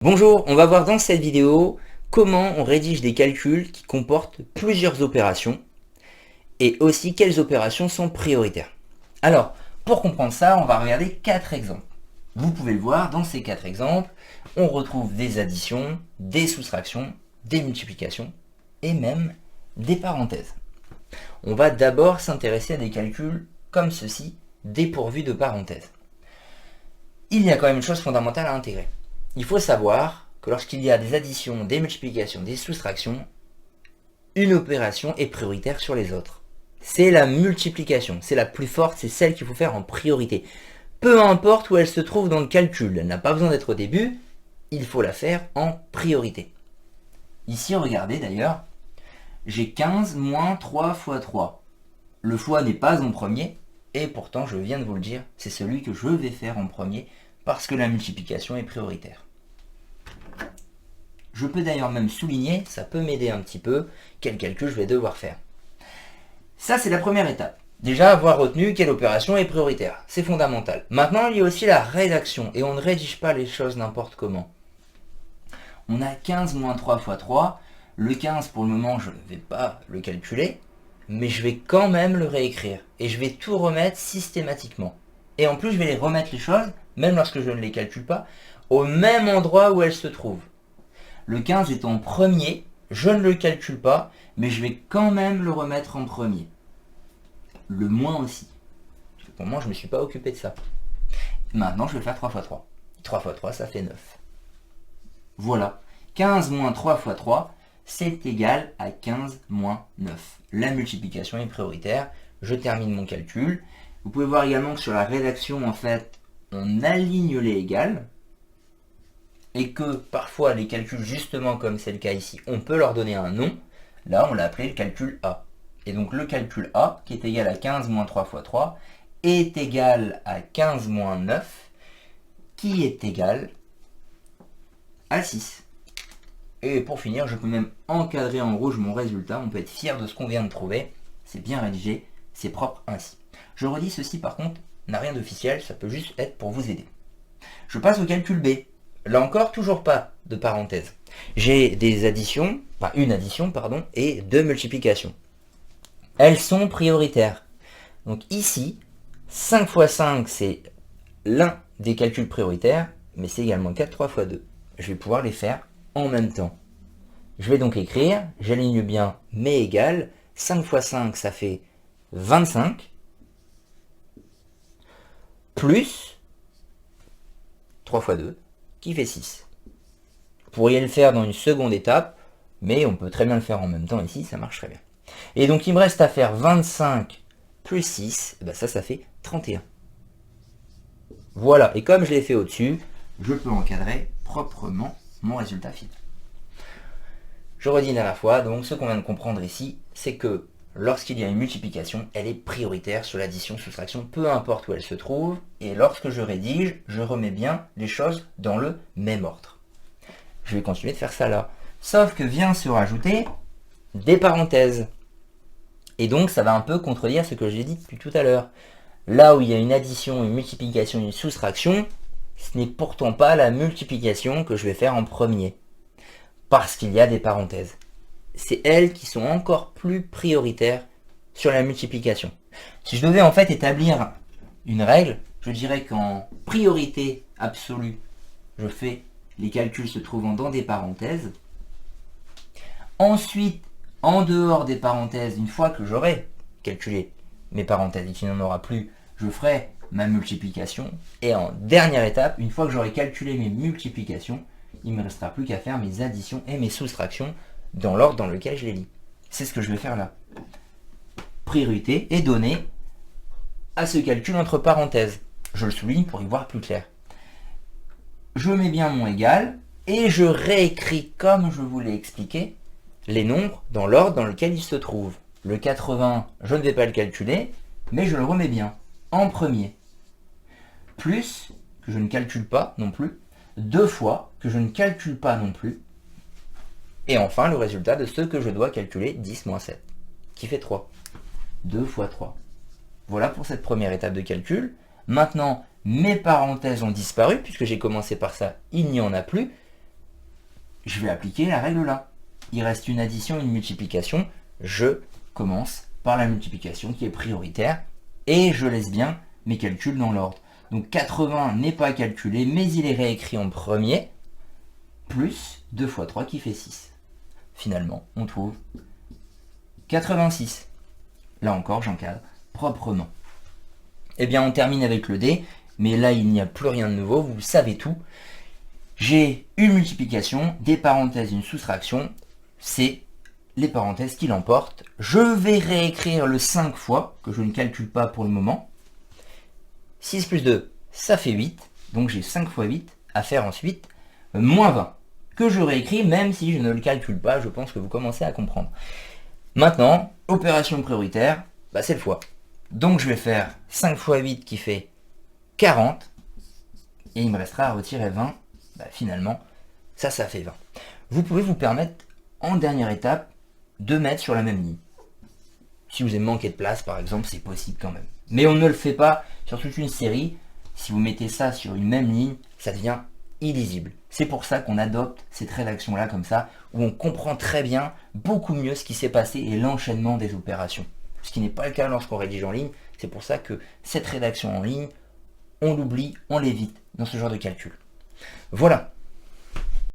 Bonjour, on va voir dans cette vidéo comment on rédige des calculs qui comportent plusieurs opérations et aussi quelles opérations sont prioritaires. Alors, pour comprendre ça, on va regarder 4 exemples. Vous pouvez le voir, dans ces 4 exemples, on retrouve des additions, des soustractions, des multiplications et même des parenthèses. On va d'abord s'intéresser à des calculs comme ceci, dépourvus de parenthèses. Il y a quand même une chose fondamentale à intégrer. Il faut savoir que lorsqu'il y a des additions, des multiplications, des soustractions, une opération est prioritaire sur les autres. C'est la multiplication, c'est la plus forte, c'est celle qu'il faut faire en priorité. Peu importe où elle se trouve dans le calcul, elle n'a pas besoin d'être au début, il faut la faire en priorité. Ici, regardez d'ailleurs, j'ai 15 moins 3 fois 3. Le fois n'est pas en premier, et pourtant je viens de vous le dire, c'est celui que je vais faire en premier, parce que la multiplication est prioritaire. Je peux d'ailleurs même souligner, ça peut m'aider un petit peu, quel calcul je vais devoir faire. Ça, c'est la première étape. Déjà, avoir retenu quelle opération est prioritaire. C'est fondamental. Maintenant, il y a aussi la rédaction, et on ne rédige pas les choses n'importe comment. On a 15 moins 3 fois 3. Le 15, pour le moment, je ne vais pas le calculer, mais je vais quand même le réécrire. Et je vais tout remettre systématiquement. Et en plus, je vais les remettre les choses, même lorsque je ne les calcule pas, au même endroit où elles se trouvent. Le 15 est en premier, je ne le calcule pas, mais je vais quand même le remettre en premier. Le moins aussi. Pour moi, je ne me suis pas occupé de ça. Maintenant, je vais faire 3 fois 3. 3 fois 3, ça fait 9. Voilà. 15 moins 3 fois 3, c'est égal à 15 moins 9. La multiplication est prioritaire. Je termine mon calcul. Vous pouvez voir également que sur la rédaction, en fait, on aligne les égales. Et que parfois, les calculs, justement comme c'est le cas ici, on peut leur donner un nom. Là, on l'a appelé le calcul A. Et donc, le calcul A, qui est égal à 15 moins 3 fois 3, est égal à 15 moins 9, qui est égal à 6. Et pour finir, je peux même encadrer en rouge mon résultat. On peut être fier de ce qu'on vient de trouver. C'est bien rédigé, c'est propre ainsi. Je redis, ceci par contre n'a rien d'officiel, ça peut juste être pour vous aider. Je passe au calcul B. Là encore, toujours pas de parenthèse. J'ai des additions, enfin une addition, pardon, et deux multiplications. Elles sont prioritaires. Donc ici, 5 fois 5, c'est l'un des calculs prioritaires, mais c'est également 4, 3 fois 2. Je vais pouvoir les faire en même temps. Je vais donc écrire, j'aligne bien mes égales, 5 fois 5, ça fait 25, plus 3 fois 2, qui fait 6. Vous pourriez le faire dans une seconde étape, mais on peut très bien le faire en même temps ici, ça marche très bien. Et donc il me reste à faire 25 plus 6, ben ça fait 31. Voilà, et comme je l'ai fait au-dessus, je peux encadrer proprement mon résultat final. Je redis une dernière fois, donc ce qu'on vient de comprendre ici, c'est que lorsqu'il y a une multiplication, elle est prioritaire sur l'addition, soustraction, peu importe où elle se trouve, et lorsque je rédige, je remets bien les choses dans le même ordre. Je vais continuer de faire ça là. Sauf que vient se rajouter des parenthèses. Et donc ça va un peu contredire ce que j'ai dit depuis tout à l'heure. Là où il y a une addition, une multiplication, une soustraction, ce n'est pourtant pas la multiplication que je vais faire en premier. Parce qu'il y a des parenthèses. C'est elles qui sont encore plus prioritaires sur la multiplication. Si je devais en fait établir une règle, je dirais qu'en priorité absolue, je fais les calculs se trouvant dans des parenthèses. Ensuite, en dehors des parenthèses, une fois que j'aurai calculé mes parenthèses et qu'il n'y en aura plus, je ferai ma multiplication. Et en dernière étape, une fois que j'aurai calculé mes multiplications, il ne me restera plus qu'à faire mes additions et mes soustractions dans l'ordre dans lequel je les lis. C'est ce que je vais faire là. Priorité est donnée à ce calcul entre parenthèses. Je le souligne pour y voir plus clair. Je mets bien mon égal et je réécris comme je vous l'ai expliqué les nombres dans l'ordre dans lequel ils se trouvent. Le 80, je ne vais pas le calculer, mais je le remets bien en premier. Plus, que je ne calcule pas non plus, 2 fois, que je ne calcule pas non plus, et enfin le résultat de ce que je dois calculer, 10 moins 7, qui fait 3. 2 fois 3. Voilà pour cette première étape de calcul. Maintenant, mes parenthèses ont disparu, puisque j'ai commencé par ça, il n'y en a plus. je vais appliquer la règle là. Il reste une addition et une multiplication. Je commence par la multiplication qui est prioritaire et je laisse bien mes calculs dans l'ordre. Donc 80 n'est pas calculé, mais il est réécrit en premier, plus 2 fois 3 qui fait 6. Finalement, on trouve 86. Là encore, j'encadre proprement. Eh bien, on termine avec le D, mais là, il n'y a plus rien de nouveau, vous savez tout. J'ai une multiplication, des parenthèses, une soustraction, c'est les parenthèses qui l'emportent. Je vais réécrire le 5 fois, que je ne calcule pas pour le moment. 6 plus 2, ça fait 8, donc j'ai 5 fois 8 à faire ensuite, moins 20, que je réécris même si je ne le calcule pas, je pense que vous commencez à comprendre. Maintenant, opération prioritaire, c'est le fois. Donc je vais faire 5 fois 8 qui fait 40, et il me restera à retirer 20, finalement, ça fait 20. Vous pouvez vous permettre, en dernière étape, de mettre sur la même ligne. Si vous avez manqué de place, par exemple, c'est possible quand même. Mais on ne le fait pas sur toute une série. Si vous mettez ça sur une même ligne, ça devient illisible. C'est pour ça qu'on adopte cette rédaction-là comme ça, où on comprend très bien, beaucoup mieux ce qui s'est passé et l'enchaînement des opérations. Ce qui n'est pas le cas lorsqu'on rédige en ligne. C'est pour ça que cette rédaction en ligne, on l'oublie, on l'évite dans ce genre de calcul. Voilà.